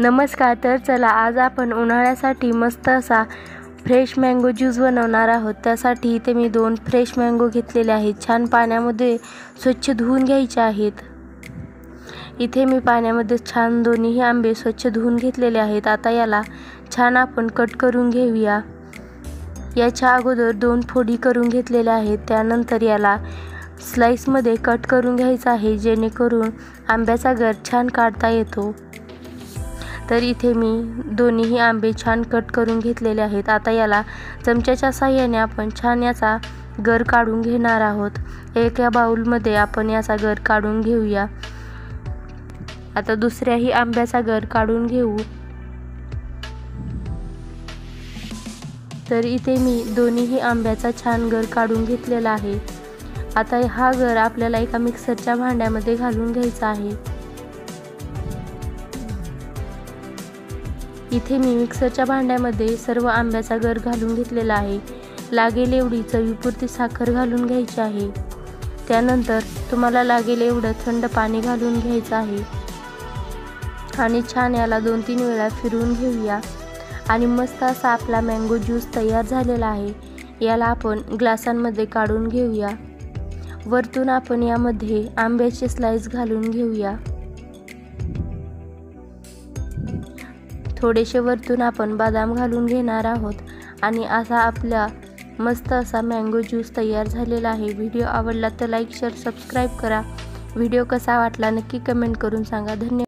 नमस्कार. तर चला आज आपण उन्हाळ्यासाठी मस्त असा फ्रेश मँगो ज्यूस बनवणार आहोत। त्यासाठी इथे मी 2 फ्रेश मँगो घेतलेले आहेत। छान पाण्यामध्ये स्वच्छ धुवून घ्यायचे आहेत। इथे मी पाण्यामध्ये छान दोन्ही आंबे स्वच्छ धुवून घेतलेले आहेत। आता याला छान आपण कट करून घेऊया। याच्या अगोदर 2 फोडी करून घेतलेल्या आहेत। त्यानंतर याला स्लाइसमध्ये कट करून घ्यायचं आहे, जेणेकरून आंब्याचा गर छान काढता येतो। तर इथे मी दोन्ही आंबे छान कट करून घेतलेले आहेत। आता याला चमच्याच्या साहाय्याने आपण छान याचा गर काढून घेणार आहोत। एका बाउलमध्ये आपण याचा गर काढून घेऊया। आता दुसऱ्याही आंब्याचा गर काढून घेऊ। तर इथे मी दोन्ही आंब्याचा छान गर काढून घेतलेला आहे। आता हा गर आपल्याला एका मिक्सरच्या भांड्यामध्ये घालून घ्यायचा आहे। इथे मी मिक्सरच्या भांड्यामध्ये सर्व आंब्याचा गर घालून घेतलेला आहे। लागेल एवढी चवीपुरती साखर घालून घ्यायची आहे। त्यानंतर तुम्हाला लागेल एवढं थंड पाणी घालून घ्यायचं आहे आणि छान याला 2-3 वेळा फिरवून घेऊया आणि मस्त असा आपला मँगो ज्यूस तयार झालेला आहे। याला आपण ग्लासांमध्ये काढून घेऊया। वरतून आपण यामध्ये आंब्याचे स्लाइस घालून घेऊया। थोडेसे वरतून आपण बदाम घालून घेणार आहोत आणि असा आपला मस्त असा मँगो ज्यूस तयार झालेला आहे। व्हिडिओ आवडला तर लाईक, शेअर, सबस्क्राईब करा। व्हिडिओ कसा वाटला नक्की कमेंट करून सांगा। धन्यवाद।